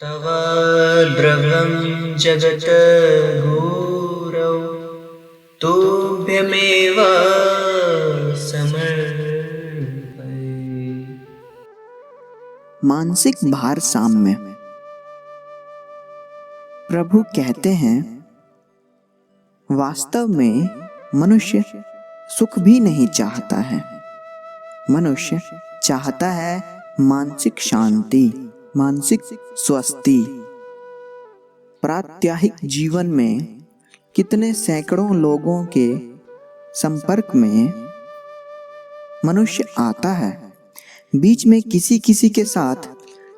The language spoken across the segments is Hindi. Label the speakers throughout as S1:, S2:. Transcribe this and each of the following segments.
S1: तव द्रवं जगत गुरौ तुभ्यमेव समर्पये।
S2: मानसिक भारसाम्य। प्रभु कहते हैं, वास्तव में मनुष्य सुख भी नहीं चाहता है। मनुष्य चाहता है मानसिक शांति, मानसिक स्वस्थि। प्रात्यहिक जीवन में कितने सैकड़ों लोगों के संपर्क में मनुष्य आता है। बीच में किसी किसी के साथ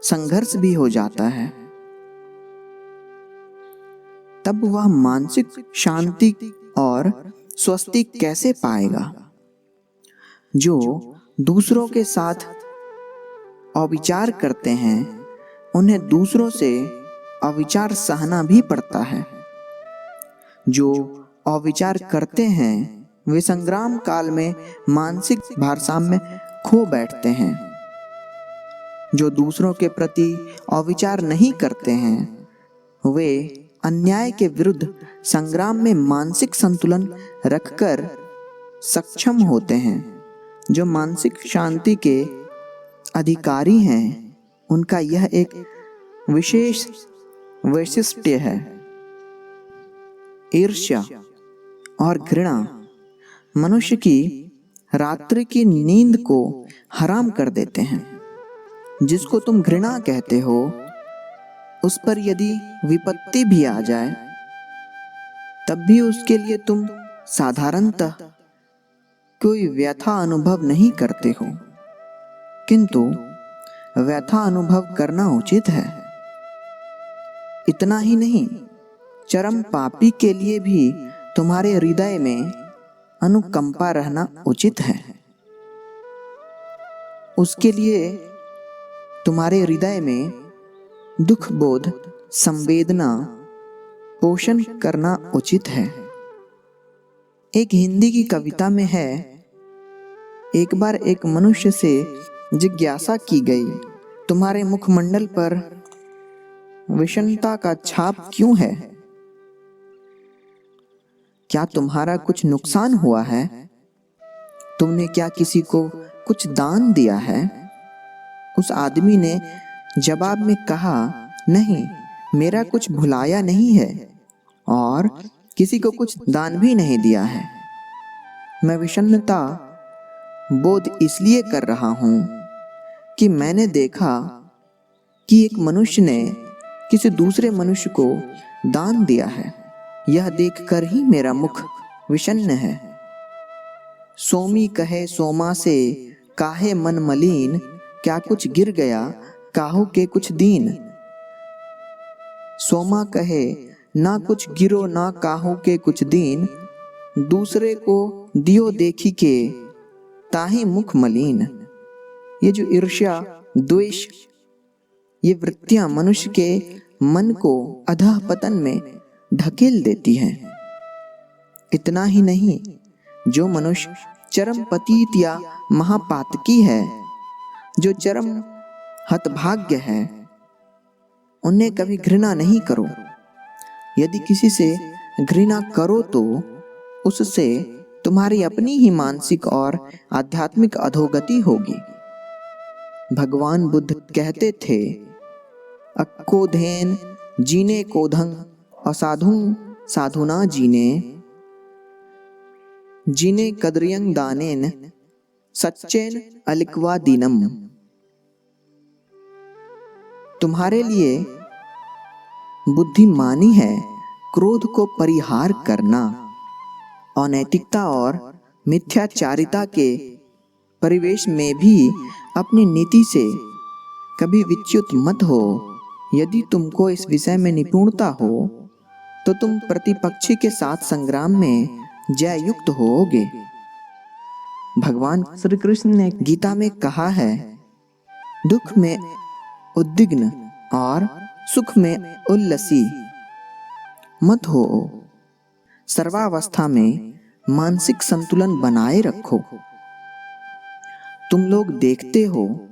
S2: संघर्ष भी हो जाता है। तब वह मानसिक शांति और स्वस्थि कैसे पाएगा? जो दूसरों के साथ अविचार करते हैं, उन्हें दूसरों से अविचार सहना भी पड़ता है। जो अविचार करते हैं, वे संग्राम काल में मानसिक भारसाम्य खो बैठते हैं। जो दूसरों के प्रति अविचार नहीं करते हैं, वे अन्याय के विरुद्ध संग्राम में मानसिक संतुलन रखकर सक्षम होते हैं। जो मानसिक शांति के अधिकारी हैं, उनका यह एक विशेष वैशिष्ट्य है। ईर्ष्या और घृणा मनुष्य की रात्रि की नींद को हराम कर देते हैं। जिसको तुम घृणा कहते हो, उस पर यदि विपत्ति भी आ जाए, तब भी उसके लिए तुम साधारणतः कोई व्यथा अनुभव नहीं करते हो। किंतु व्यथा अनुभव करना उचित है। इतना ही नहीं, चरम पापी के लिए भी तुम्हारे हृदय में अनुकंपा रहना उचित है। उसके लिए तुम्हारे हृदय में दुख बोध, संवेदना पोषण करना उचित है। एक हिंदी की कविता में है, एक बार एक मनुष्य से जिज्ञासा की गई, तुम्हारे मुखमंडल पर विषन्नता का छाप क्यों है? क्या तुम्हारा कुछ नुकसान हुआ है? तुमने क्या किसी को कुछ दान दिया है? उस आदमी ने जवाब में कहा, नहीं, मेरा कुछ भुलाया नहीं है और किसी को कुछ दान भी नहीं दिया है। मैं विषन्नता बोध इसलिए कर रहा हूं कि मैंने देखा कि एक मनुष्य ने किसी दूसरे मनुष्य को दान दिया है। यह देखकर ही मेरा मुख विषन्न है। सोमी कहे सोमा से काहे मन मलिन, क्या कुछ गिर गया काहू के कुछ दीन। सोमा कहे ना कुछ गिरो ना काहू के कुछ दीन, दूसरे को दियो देखी के ताही मुख मलिन। ये जो ईर्ष्या, द्वेष, ये वृत्तियां मनुष्य के मन को अधः पतन में ढकेल देती हैं। इतना ही नहीं, जो मनुष्य चरम पतित या महापातकी है, जो चरम हतभाग्य है, उन्हें कभी घृणा नहीं करो। यदि किसी से घृणा करो तो उससे तुम्हारी अपनी ही मानसिक और आध्यात्मिक अधोगति होगी। भगवान बुद्ध कहते थे, अक्कोधेन जीने कोधं असाधुं साधुना जीने, जीने कद्रियं दानेन सच्चेन अलिक्वा दीनम। तुम्हारे लिए बुद्धिमानी है क्रोध को परिहार करना। अनैतिकता और मिथ्याचारिता के परिवेश में भी अपनी नीति से कभी विच्युत मत हो। यदि तुमको इस विषय में निपुणता हो, तो तुम प्रतिपक्षी के साथ संग्राम में जय युक्त होगे। भगवान श्री कृष्ण ने गीता में कहा है, दुख में उद्विग्न और सुख में उल्लसी मत हो। सर्वावस्था में मानसिक संतुलन बनाए रखो। तुम लोग देखते हो,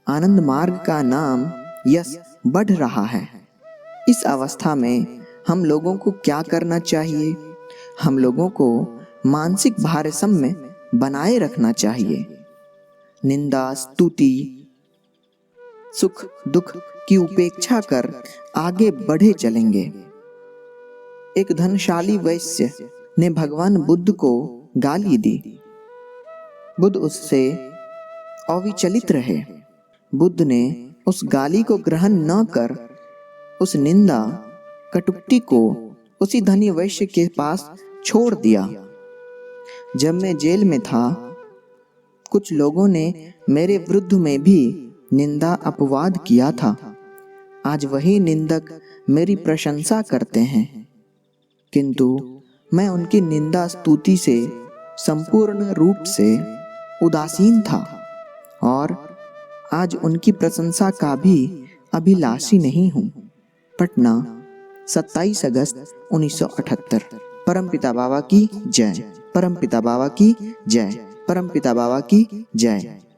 S2: आनंद मार्ग का नाम यश बढ़ रहा है। इस अवस्था में हम लोगों को क्या करना चाहिए? हम लोगों को मानसिक भारसाम्य बनाए रखना चाहिए। निंदा, स्तुति, सुख दुख की उपेक्षा कर आगे बढ़े चलेंगे। एक धनशाली वैश्य ने भगवान बुद्ध को गाली दी। बुद्ध उससे अविचलित रहे। बुद्ध ने उस गाली को ग्रहण न कर उस निंदा कटुक्ति को उसी धनी वैश्य के पास छोड़ दिया। जब मैं जेल में था, कुछ लोगों ने मेरे विरुद्ध में भी निंदा अपवाद किया था। आज वही निंदक मेरी प्रशंसा करते हैं, किंतु मैं उनकी निंदा स्तुति से संपूर्ण रूप से उदासीन था और आज उनकी प्रशंसा का भी अभिलाषी नहीं हूँ। पटना, 27 अगस्त 1978। परमपिता बाबा की जय। परमपिता बाबा की जय। परमपिता बाबा की जय।